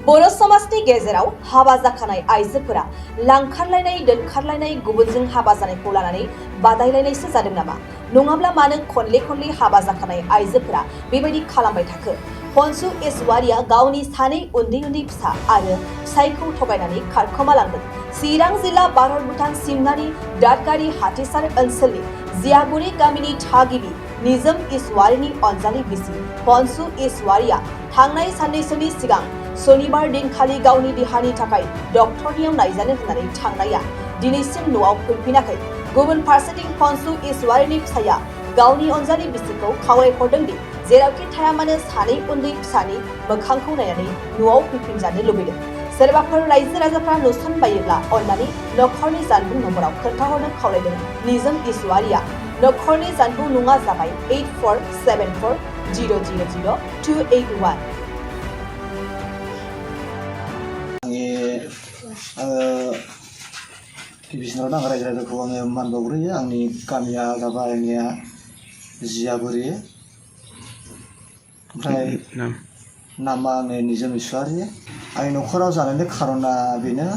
बर' समाजनि गेजेराव हाबा जाखानाय आइजोफोरा लांखारलायनाय दोनखारलायनाय गुबुनजों हाबा जानायखौ लानानै बादायलायनायसो जादों नामा? नङाब्ला मानो खनले खनले हाबा जाखानाय आइजोफोरा बेबायदि खालामबाय थाखो? फनसु इसवारिया गावनि सानै उन्दै उन्दै फिसा आरो फिसायखौ थगायनानै खारखोमा लांदों। चिरां जिल्ला भारत भुटान सिमनानि दादगारि हाथिसार ओनसोलनि जियागुरि गामिनि थागिबि निजोम इसवारिनि अनजालि बिसि फनसु इसवारिया थांनाय साननैसोनि सिगां शनिबार दिनखालि गावनि देहानि थाखाय डक्टरनियाव नायजानो होननानै थांनाया दिनैसिम न'आव फैफिनाखै। गुबुन फारसेथिं फनसु इसवारिनि फिसाया गावनि अनजालि बिसिखौ खावलायहरदों दि जेरावखि थाया मानो सानै उन्दै फिसानि मोखांखौ नायनानै न'आव फैफिनजानो लुबैदों। सोरबाफोर रायजो राजाफ्रा नुसनबायोब्ला अन्नानै नखरनि जानबुं नम्बराव खोन्थाहरनो खावलायदों निजोम इसवारिया। नखरनि जानबुं नङा जाबाय 8474000281। गिबिसिनाव आं रायजो राजाखौ आङो मान बावग्रोयो। आंनि गामिया जाबाय आंनिया जियागुरि, ओमफ्राय नामा आंनि निजोम इसवारि। आंनि न'खराव जानायनि खारना बेनो,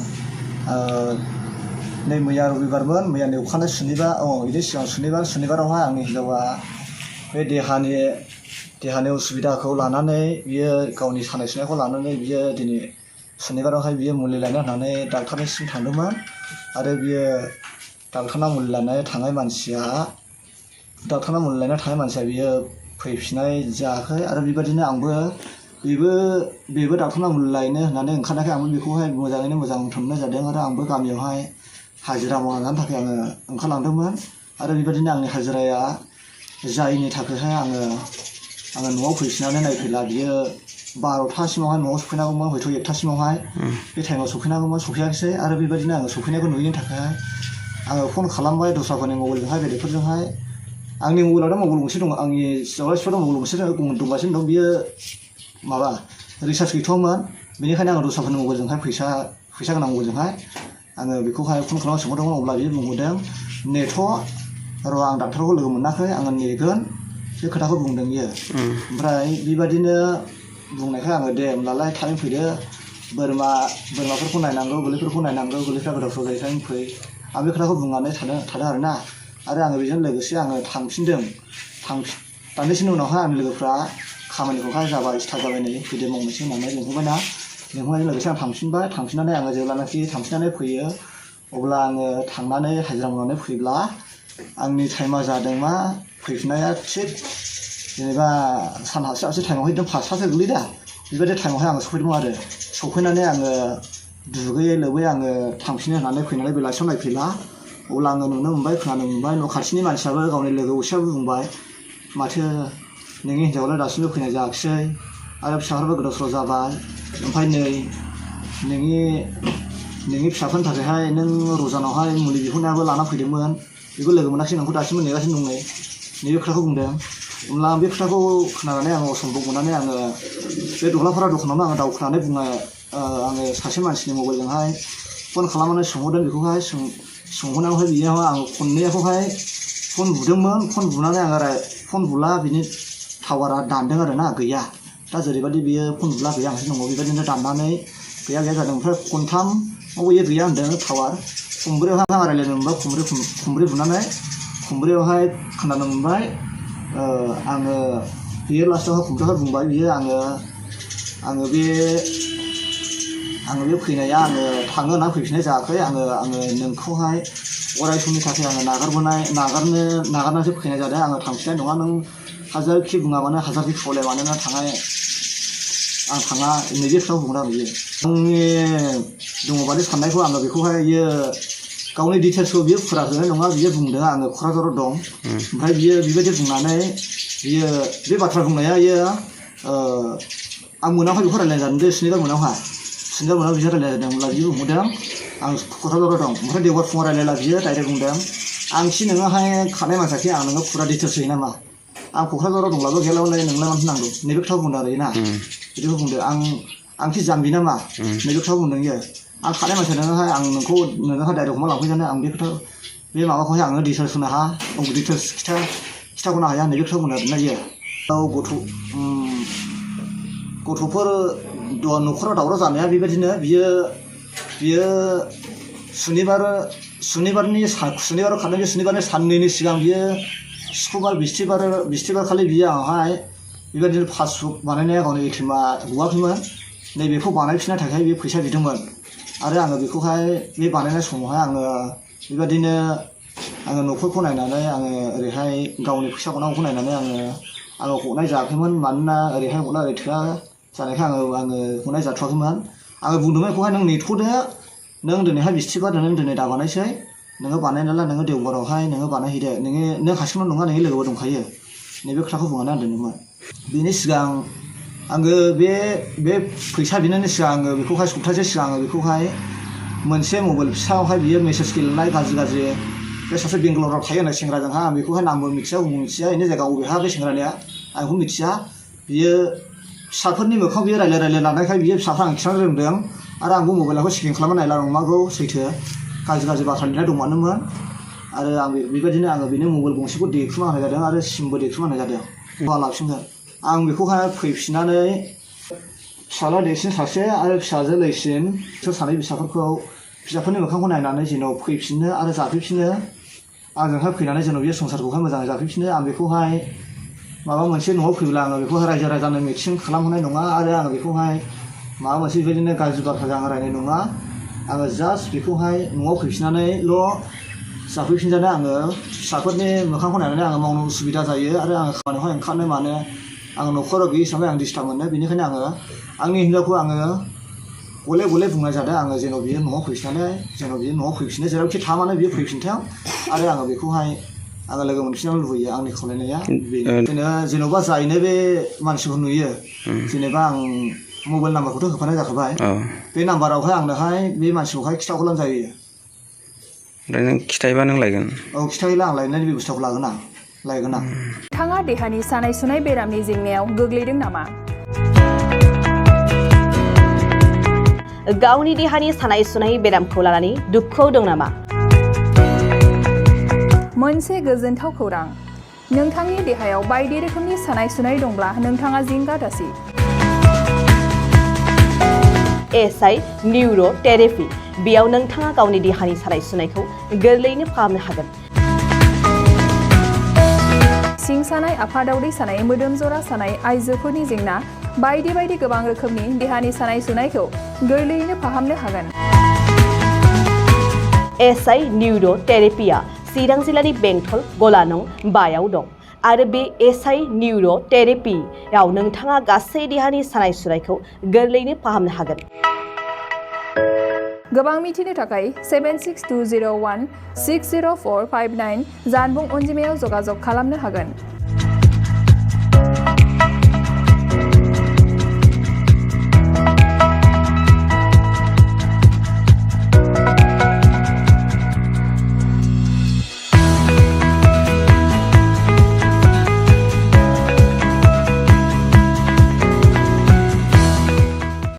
नै मैया रबिबारमोन, मैयानि अखानायै सुनिबार, बिनि सिगां सुनिबारावहाय आंनि हिन्जावा बे देहानि उसुबिदाखौ लानानै बियो गावनि सानाय सुनायखौ लानानै बियो दिनै सुनिबारावहाय बियो मुलि लायनो होननानै डाक्टारनिसिम थांदोंमोन। आरो बियो डाक्टारनाव मुलि लायनो थांनाय मानसिया बियो फैफिननाय जायाखै। आरो बेबायदिनो आंबो बेबो डाक्टारनाव मुलि लायनो होननानै ओंखारनायखाय आंबो बेखौहाय मोजाङैनो मोजां थोननाय जादों। आरो आंबो गामियावहाय हाजिरा मावना जानो थाखाय आङो ओंखारलांदोंमोन। आरो बेबायदिनो आंनि हाजिराया जायैनि थाखायहाय आङो न'आव फैफिननानै नायफैला। बियो 12थासिमावहाय न'आव सफैनांगौमोन, हयथ' 1थासिमावहाय बे टाइमाव सफैनांगौमोन, सफैयाखिसै। आरो बेबायदिनो आङो सफैनायखौ नुयैनि थाखाय आङो फन खालामबाय दस्राफोरनि मबाइलजोंहाय, बेलेगफोरजोंहाय। आंनि मबाइलावथ' मबाइल गंसे दं, आंनि सिफाव मबाइल गंसे दंगासिनो दं, बियो रिसार्ज गैथ'वामोन। बेनिखायनो आङो दस्राफोरनि मबाइलजोंहाय फैसा गोनां मबाइलजोंहाय आङो बेखौहाय फन खालामना सोंहरदोंमोन। अब्ला बियो बुंहरदों, नेथ' र' आं डाक्टारखौ लोगो मोनाखै, आङो नेगोन, बे खोथाखौ बुंदों बियो। ओमफ्राय बेबायदिनो बुंनायखाय आङो दे होमब्लालाय थाबैनो फैदो, बोरमाफोरखौ नायनांगौ, गोरलैफोरखौ नायनांगौ, गोरलैफ्रा गोदाव सोराव जायैखायनो फै, आं बे खोथाखौ बुंनानै थादों आरोना। आरो आङो बेजों लोगोसे आङो थांफिनदों। दान्दिसेनि उनावहाय आंनि लोगोफ्रा खामानिखौहाय जाबाय, स्टार्ट जाबाय, नै फैदो मावनोसै होननानै लिंहरबायजों लोगोसे आं थांफिननानै आङो जेब्लानाखि थांफिननानै फैयो, अब्ला आङो थांनानै हाजिरा मावनानै फैब्ला आंनि टाइमा जादों मा, फैफिननाया थिग जेनेबा सान हाबसे टाइमावहाय एकदम 5थासो गोलैदा, बेबायदि टाइमावहाय आङो सफैदोंमोन। आरो सफैनानै आङो दुगैयै लोबै आङो थांफिनो होननानै फैनानै बेलासियाव नायफैला। अब्ला आङो नुनो मोनबाय, खोनानो मोनबाय, न' खाथिनि मानसियाबो गावनि लोगो असेयाबो बुंबाय, माथो नोंनि हिन्जावालाय दासिमबो फैनाय जायाखिसै, आरो फिसाफोराबो गोदाव सोराव जाबाय, ओमफ्राय नै नोंनि फिसाफोरनि थाखायहाय नों रजानावहाय मुलि बिहरनायाबो लाना फैदोंमोन, बेखौ लोगो मोनाखिसै, नोंखौ दासिमबो नेगासिनो दं, नैबे खोथाखौ बुंदों। होमब्ला आं बे खोथाखौ खोनानानै आङो असम्भब मोननानै आङो बे दख्लाफारा दखानावनो आङो दावखोनानै आङो सासे मानसिनि मबाइलजोंहाय फन खालामनानै सोंहरदों। बेखौहाय सोंहरनायावहाय बिनियावहाय आङो खननैखौहाय फन बुदोंमोन। फन बुनानै आङो फन बुला बिनि टावारा दानदों आरोना, गैया। दा जेरैबायदि बियो फन बुला गैया हारसिं दङ, बेबायदिनो दाननानै गैया जादों। ओमफ्राय खनथामाव बियो गैया होनदों टावार। खनब्रैयावहाय आं रायज्लायनो मोनबाय, खनब्रै बुनानै खनब्रैयावहाय खोनानो मोनबाय, आङो बियो लास्टआवहाय खनब्रैयावहाय बुंबाय बियो, आङो बे फैनाया आङो थाङो होनना फैफिननाय जायाखै, आङो नोंखौहाय अराय समनि थाखाय आङो नागारनासो फैनाय जादों, आङो थांफिननाय नङा। नों हाजारखि बुङा मानो, हाजारखि खावलाया मानो आं थाङा, नैबे खोथाखौ बुंदों आरो बियो। आंनि दङ बादि साननायखौ आङो बेखौहाय बियो गावनि डिटेल्सखौ बियो फुरा होनाय नङा, बियो बुंदों आङो क'क्राझाराव दं। ओमफ्राय बियो बेबायदि बुंनानै बियो बे बाथ्रा बुंनाया आं मोनावहाय बेखौ रायज्लायनाय जादों, सुनिबार मोनावहाय बिदि रायज्लायनाय जादों। अब्ला बियो बुंदों आं क'क्राझाराव दं। ओमफ्राय देवबार फुङाव रायज्लायला, बियो डाइरेक्ट बुंदों, आंखि नोङोहाय खानाय मानसियाखि आं नोङो फुरा डिटेल्स होयो नामा, आं क'क्राझाराव दंब्लाबो गैयालाय नोंलाय मानोथो नांगौ, नैबे खोथाखौ बुंदों आरो ना। बिदिखौ बुंदों, आंखि जाम्बि नामा, नैबे खोथाखौ बुंदों इयो। आं खानाय मानसिया नोङोहाय नोङोहाय डाइरेक्ट हमना लांफैजानो, आं बे माबाखौहाय आङो डिटेल्स होनो हाया, डिटेल्स खिथाहरनो हाया, नैबे खोथाखौ बुंदों आरोना इयो। गथ'फोर न'खराव दावराव जानाया बेबायदिनो बियो सुनिबाराव खारनाय बे सुनिबारनि साननैनि सिगां बियो सुक्रुबार बिस्थिबार खालि बियो आंहाय बेबायदिनो पासबुक बानायनाया गावनि एटिएमआ गवाखैमोन नैबेखौ बानायफिननो थाखाय बे फैसा बिदोंमोन आरो आङो बेखौहाय बे बानायनाय समावहाय आङो बेबायदिनो आङो न'खरखौ नायनानै आङो ओरैहाय गावनि फैसा गनांगौखौ नायनानै आङो हरनाय जायाखैमोन मानोना ओरैहाय हरना ओरै थोआ जानायखाय आङो हरनाय जाथ'वाखैमोन आङो बुंदोंमोन बेखौहाय नों नेथ'दो नों दिनैहाय बिस्थिबार नों दिनै दा बानायसै नोङो बानायनाला नोङो देवबारावहाय नोङो बानायहैदो नों हारसिंल' नङा नोंनि लोगोबो दंखायो नैबे खोथाखौ बुंनानै आं दोनदोंमोन बेनि सिगां आङो बे फैसा बिनायनि सिगां आङो बेखौहाय सप्तासे सिगां आङो बेखौहाय मोनसे मबाइल फिसायावहाय बियो मेसेज गेलेनाय गाज्रि बे सासे बेंगालराव थायो होननाय सेंग्राजोंहा आं बेखौहाय नामबो मिथिया बेनि जायगा बबेहा बे सेंग्रानिया आं बेखौ मिथिया बियो फिसाफोरनि मोखाङाव बियो रायलाय लानायखाय बियो फिसाफ्रा आं खिन्थानो रोंदों आरो आंबो मबाइलखौ चेकिं खालामना नायला नंमारगौ सैथो गाज्रि बाथ्रा लिरनाय दंमानोमोन आरो आं बेबायदिनो आङो बेनो मबाइल गंसेखौ देख्रुबना होनाय जादों आरो सिमबो देख्रुबना होनाय जादों बहा लाफिनगोन आं बेखौहाय फैफिननानै फिसाला देरसिन सासे आरो फिसाजो लैसिन बिसोर सानै फिसाफोरनि मोखांखौ नायनानै जेन' फैफिननो आरो जाफैफिनो आंजोंहाय फैनानै जेन' बे संसारखौहाय मोजाङै जाफैफिनो आं बेखौहाय माबा मोनसे न'आव फैब्ला आङो बेखौहाय रायजो राजानो मिथिं खालामहोनाय नङा आरो आङो बेखौहाय माबा मोनसे बेबायदिनो गाज्रि बाथ्राजों आं रायनाय नङा आङो जास्ट बेखौहाय न'आव फैफिननानैल' जाफैफिनजानो आङो फिसाफोरनि मोखांखौ नायनानै आङो मावनो उसुबिदा जायो आरो आङो खामानियावहाय ओंखारनो मानो आङो न'खराव गैयि हिसाबै आं डिस्टार्ब मोनो बेनिखायनो आङो आंनि हिनजावखौ आङो गले बुंनाय जादों आङो जेन' बियो न'आव फैफिनो जेरावखि थामानो बियो फैफिनथों आरो आङो बेखौहाय आङो लोगो मोनफिननो लुबैयो आंनि खावलायनाया बेनो जेन'बा जायनो बे मानसिखौ नुयो जेनेबा आं मबाइल नाम्बारखौथ' होफानाय जाखाबाय बे नाम्बारावहाय आंनोहाय बे मानसिखौहाय खिथाहरब्लानो जायो ओमफ्राय नों खिथायोबा नों लायगोन औ खिथायोब्ला आं लायनायनि बेब'स्थाखौ लायगोन आं नोंथाङा देहानि सानाय सुनाय बेरामनि जेंनायाव गोग्लैदों नामा? गावनि देहानि सानाय सुनाय बेरामखौ लानानै दुखुआव दं नामा? मोनसे गोजोनथाव खौरां नोंथांनि देहायाव बायदि रोखोमनि सानाय सुनाय दंब्ला नोंथाङा जिंगा दासि एसआइ निउर' थेरापि बेयाव नोंथाङा गावनि देहानि सानाय सुनायखौ गोरलैयैनो फाहामनो हागोन सिं सानाय आफादावदै सानाय मोदोम जरा सानाय आइजोफोरनि जेंना बायदि गोबां रोखोमनि देहानि सानाय सुनायखौ गोरलैयैनो फाहामनो हागोन एसआइ निउर' थेरापिया चिरां जिल्लानि बेंटल गलानं बायाव दं आरो बे एसआइ निउर' थेरापियाव नोंथाङा गासै देहानि सानाय सुनायखौ गोरलैयैनो फाहामनो हागोन गोबां मिथिनो थाखाय 7620160459 जानबुं अनजिमायाव जगाजग खालामनो हागोन